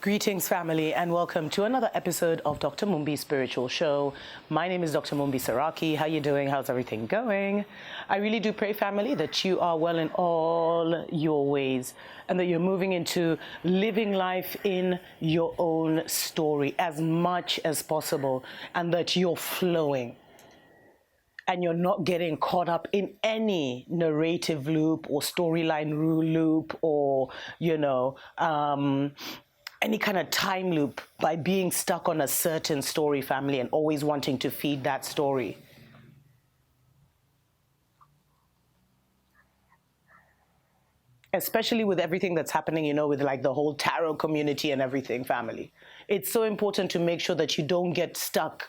Greetings, family, and welcome to another episode of Dr. Mumbi's Spiritual Show. My name is Dr. Mumbi Saraki. How you doing? How's everything going? I really do pray, family, that you are well in all your ways and that you're moving into living life in your own story as much as possible, and that you're flowing and you're not getting caught up in any narrative loop or storyline loop or, any kind of time loop by being stuck on a certain story, family, and always wanting to feed that story. Especially with everything that's happening, with like the whole tarot community and everything, family. It's so important to make sure that you don't get stuck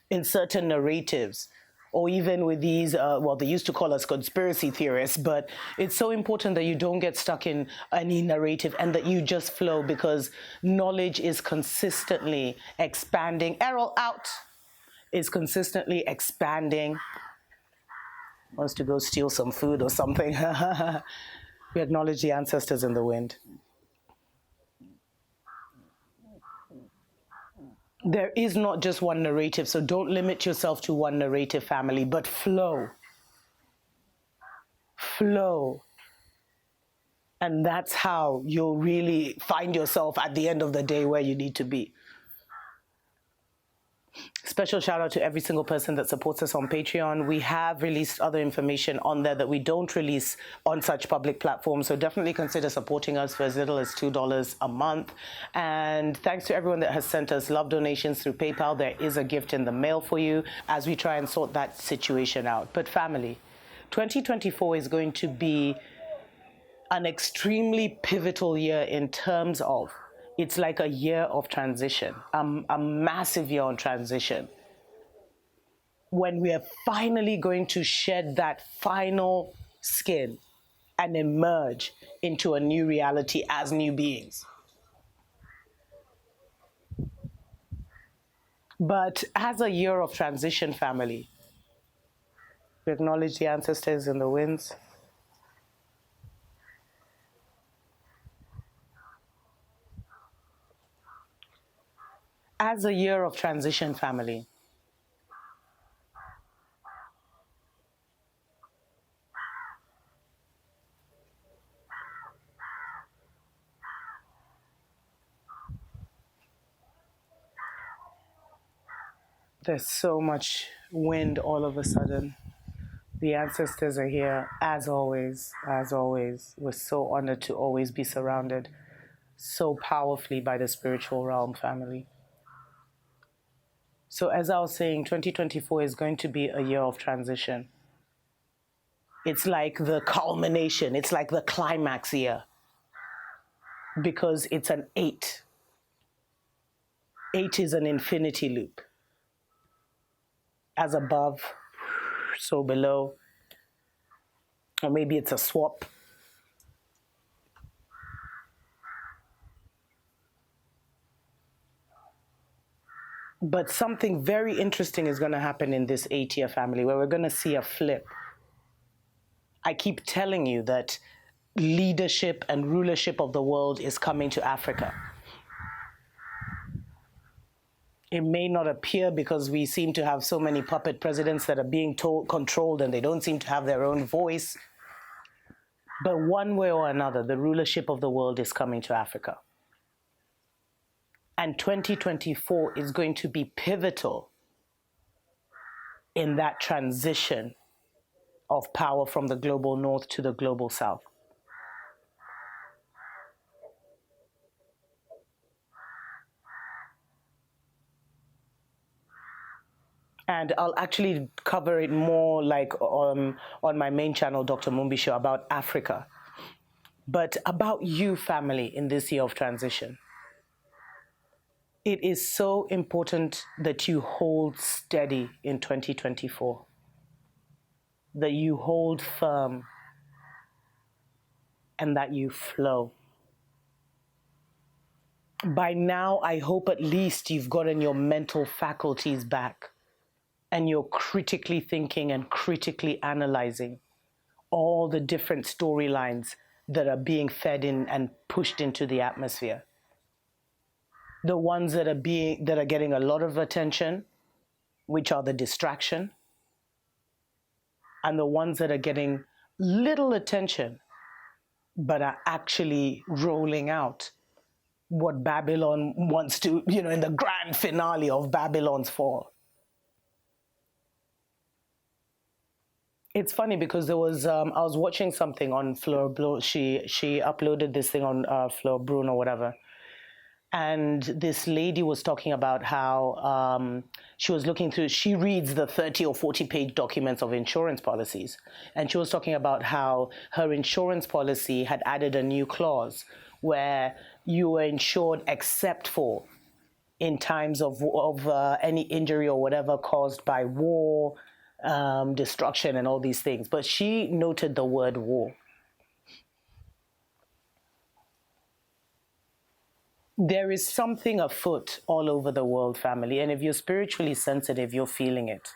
in certain narratives, or even with these, they used to call us conspiracy theorists, but it's so important that you don't get stuck in any narrative and that you just flow, because knowledge is consistently expanding. Errol out is consistently expanding. Wants to go steal some food or something. We acknowledge the ancestors in the wind. There is not just one narrative, so don't limit yourself to one narrative, family, but flow. Flow. And that's how you'll really find yourself at the end of the day where you need to be. Special shout out to every single person that supports us on Patreon. We have released other information on there that we don't release on such public platforms. So definitely consider supporting us for as little as $2 a month. And thanks to everyone that has sent us love donations through PayPal. There is a gift in the mail for you as we try and sort that situation out. But family, 2024 is going to be an extremely pivotal year in terms of, it's like a year of transition, a massive year on transition, when we are finally going to shed that final skin and emerge into a new reality as new beings. But as a year of transition, family, we acknowledge the ancestors in the winds. As a year of transition, family, there's so much wind all of a sudden. The ancestors are here, as always, as always. We're so honored to always be surrounded so powerfully by the spiritual realm, family. So as I was saying, 2024 is going to be a year of transition. It's like the culmination, it's like the climax year, because it's an 8. 8 is an infinity loop. As above, so below, or maybe it's a swap. But something very interesting is going to happen in this 8-year family, where we're going to see a flip. I keep telling you that leadership and rulership of the world is coming to Africa. It may not appear because we seem to have so many puppet presidents that are being controlled and they don't seem to have their own voice. But one way or another, the rulership of the world is coming to Africa. And 2024 is going to be pivotal in that transition of power from the global north to the global south. And I'll actually cover it more like on my main channel, Dr. Mumbi Show, about Africa. But about you, family, in this year of transition. It is so important that you hold steady in 2024, that you hold firm, and that you flow. By now, I hope at least you've gotten your mental faculties back and you're critically thinking and critically analyzing all the different storylines that are being fed in and pushed into the atmosphere. the ones that are getting a lot of attention, which are the distraction, and the ones that are getting little attention but are actually rolling out what Babylon wants to, in the grand finale of Babylon's fall. It's funny because there was I was watching something on Fleur Blue. She uploaded this thing on Fleur Brune or whatever, and this lady was talking about how she was looking through. She reads the 30 or 40-page documents of insurance policies, and she was talking about how her insurance policy had added a new clause where you were insured except for in times of any injury or whatever caused by war, destruction, and all these things. But she noted the word war. There is something afoot all over the world, family. And if you're spiritually sensitive, you're feeling it.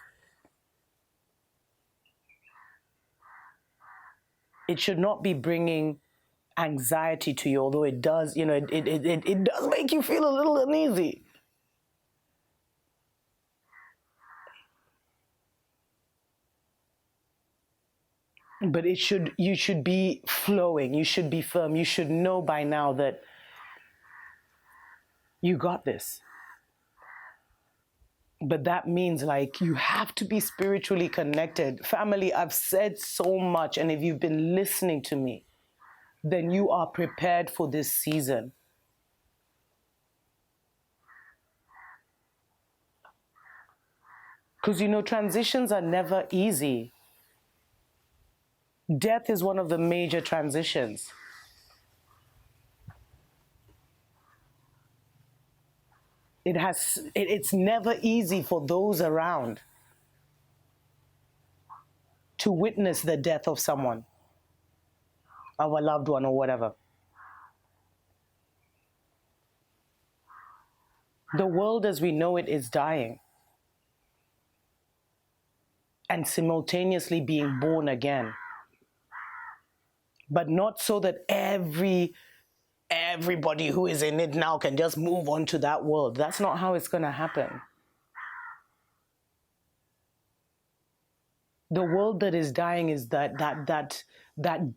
It should not be bringing anxiety to you, although it does, it does make you feel a little uneasy. But you should be flowing. You should be firm. You should know by now that you got this. But that means you have to be spiritually connected. Family, I've said so much, and if you've been listening to me, then you are prepared for this season. Because transitions are never easy. Death is one of the major transitions. It's never easy for those around to witness the death of someone, of a loved one or whatever. The world as we know it is dying and simultaneously being born again. But not so that everybody who is in it now can just move on to that world. That's not how it's going to happen. The world that is dying is that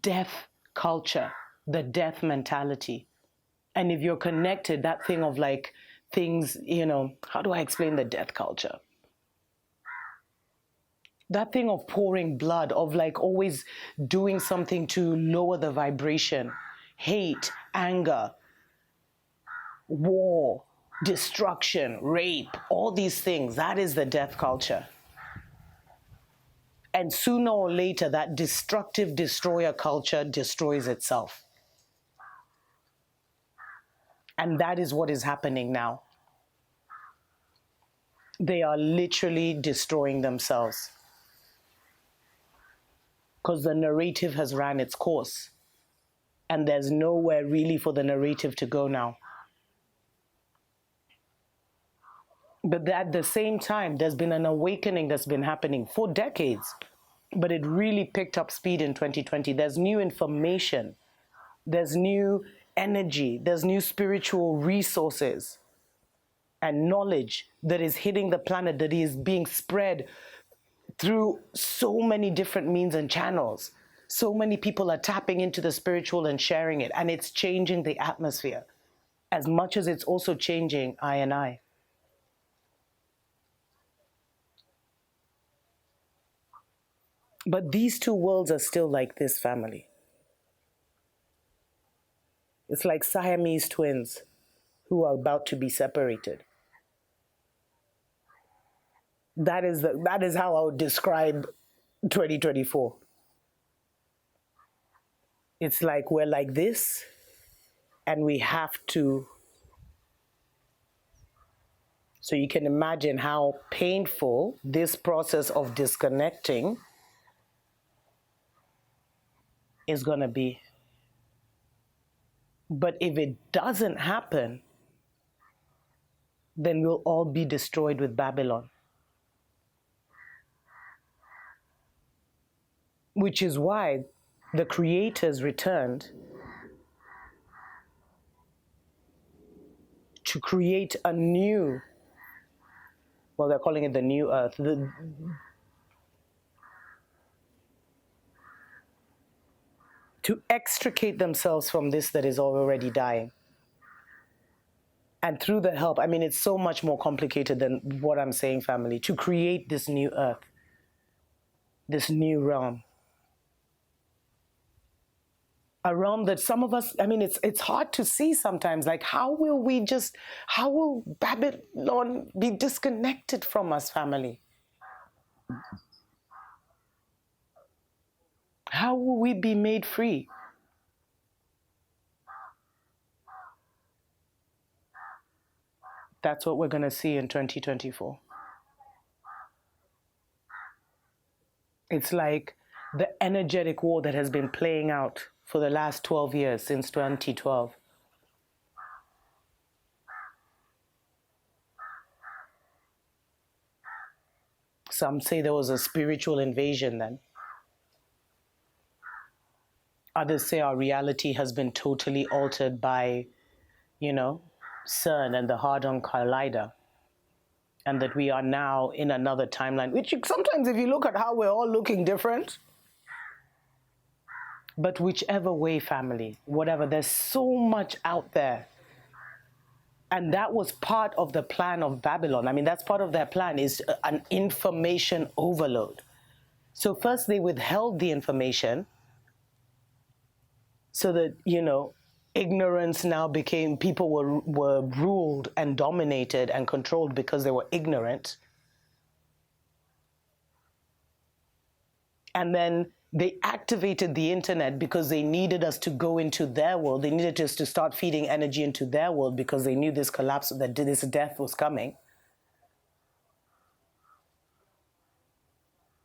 death culture, the death mentality. And if you're connected, that thing of things, how do I explain the death culture? That thing of pouring blood, of always doing something to lower the vibration, hate, anger, war, destruction, rape, all these things, that is the death culture. And sooner or later, that destructive destroyer culture destroys itself. And that is what is happening now. They are literally destroying themselves. Because the narrative has ran its course. And there's nowhere really for the narrative to go now. But at the same time, there's been an awakening that's been happening for decades. But it really picked up speed in 2020. There's new information. There's new energy. There's new spiritual resources and knowledge that is hitting the planet, that is being spread through so many different means and channels. So many people are tapping into the spiritual and sharing it, and it's changing the atmosphere as much as it's also changing I and I. But these two worlds are still like this, family. It's like Siamese twins who are about to be separated. That is how I would describe 2024. It's like we're like this, and we have to. So you can imagine how painful this process of disconnecting is going to be. But if it doesn't happen, then we'll all be destroyed with Babylon. Which is why the creators returned to create a new, well, they're calling it the new earth, to extricate themselves from this that is already dying. And through the help, I mean, it's so much more complicated than what I'm saying, family, to create this new earth, this new realm. A realm that some of us, I mean, it's hard to see sometimes. Like, how will Babylon be disconnected from us, family? How will we be made free? That's what we're going to see in 2024. It's like the energetic war that has been playing out for the last 12 years, since 2012. Some say there was a spiritual invasion then. Others say our reality has been totally altered by, CERN and the Hadron Collider. And that we are now in another timeline, which sometimes, if you look at how we're all looking different, but whichever way, family, whatever, there's so much out there. And that was part of the plan of Babylon. I mean, that's part of their plan, is an information overload. So first they withheld the information so that, ignorance now became, people were ruled and dominated and controlled because they were ignorant. And then they activated the internet because they needed us to go into their world. They needed us to start feeding energy into their world because they knew this collapse, that this death was coming.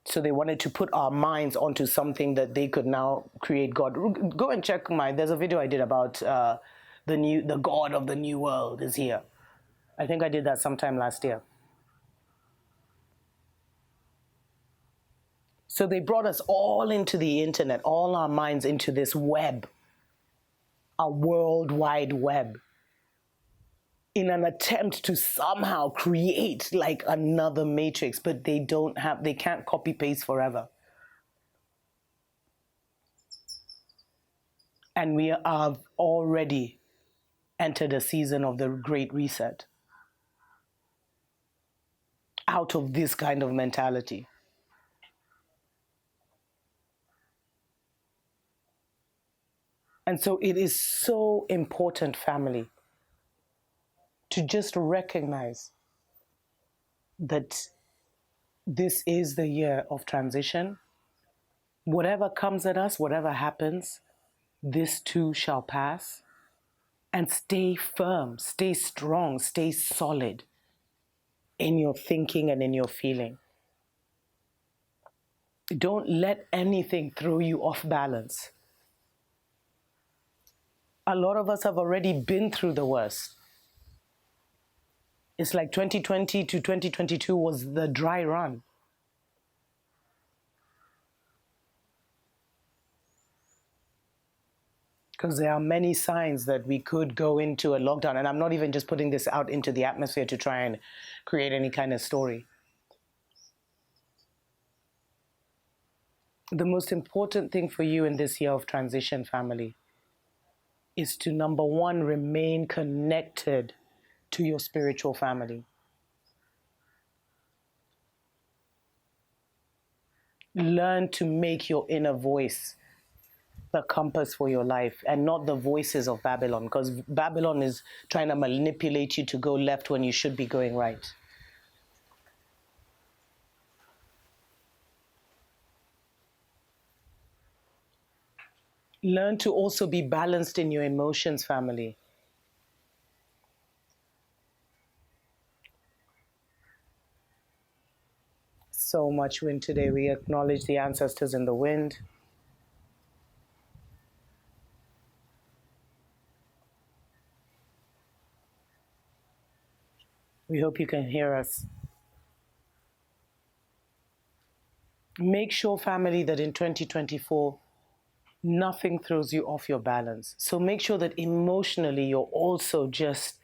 So they wanted to put our minds onto something that they could now create God. Go and check there's a video I did about the God of the new world is here. I think I did that sometime last year. So they brought us all into the internet, all our minds into this web, a worldwide web, in an attempt to somehow create like another matrix, but they can't copy paste forever. And we have already entered a season of the Great Reset out of this kind of mentality. And so it is so important, family, to just recognize that this is the year of transition. Whatever comes at us, whatever happens, this too shall pass. And stay firm, stay strong, stay solid in your thinking and in your feeling. Don't let anything throw you off balance. A lot of us have already been through the worst. It's like 2020 to 2022 was the dry run. Because there are many signs that we could go into a lockdown. And I'm not even just putting this out into the atmosphere to try and create any kind of story. The most important thing for you in this year of transition, family, is to, number one, remain connected to your spiritual family. Learn to make your inner voice the compass for your life and not the voices of Babylon, because Babylon is trying to manipulate you to go left when you should be going right. Learn to also be balanced in your emotions, family. So much wind today. We acknowledge the ancestors in the wind. We hope you can hear us. Make sure, family, that in 2024, nothing throws you off your balance. So make sure that emotionally you're also just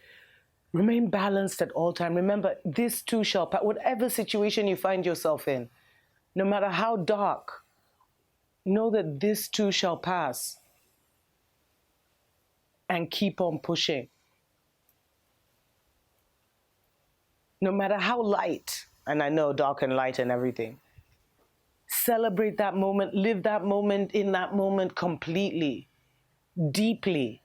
Remain balanced at all time. Remember, this too shall pass. Whatever situation you find yourself in, no matter how dark, know that this too shall pass and keep on pushing. No matter how light, and I know dark and light and everything, celebrate that moment, live that moment in that moment completely, deeply.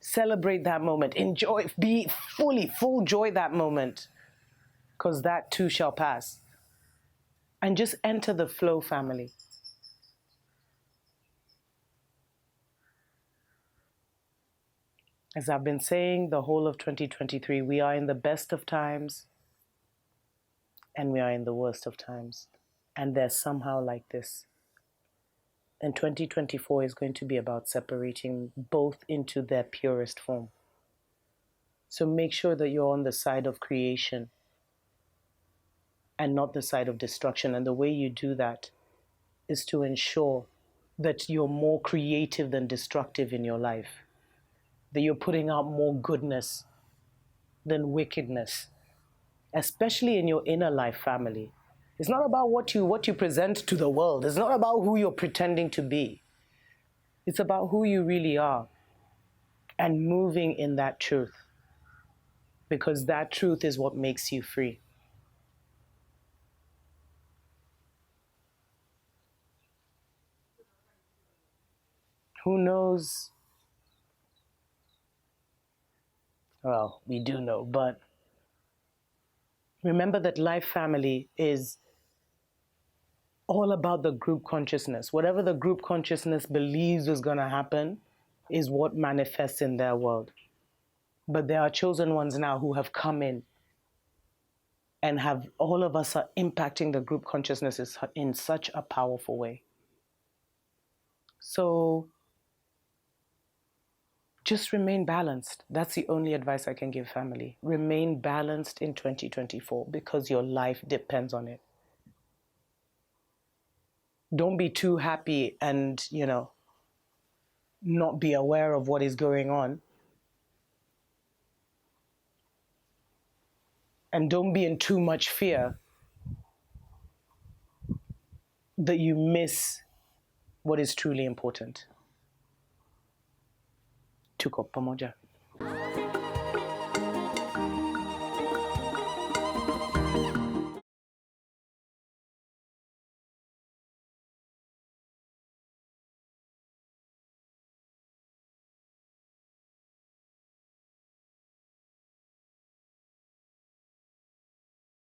Celebrate that moment, enjoy, be full joy that moment, because that too shall pass. And just enter the flow, family. As I've been saying the whole of 2023, we are in the best of times and we are in the worst of times. And they're somehow like this. And 2024 is going to be about separating both into their purest form. So make sure that you're on the side of creation and not the side of destruction. And the way you do that is to ensure that you're more creative than destructive in your life, that you're putting out more goodness than wickedness, especially in your inner life, family. It's not about what you present to the world. It's not about who you're pretending to be. It's about who you really are and moving in that truth, because that truth is what makes you free. Who knows? Well, we do know, but remember that life, family, is all about the group consciousness. Whatever the group consciousness believes is going to happen is what manifests in their world. But there are chosen ones now who have come in and have, all of us are impacting the group consciousness in such a powerful way. So just remain balanced. That's the only advice I can give, family. Remain balanced in 2024 because your life depends on it. Don't be too happy and, not be aware of what is going on. And don't be in too much fear that you miss what is truly important. Tuko pamoja.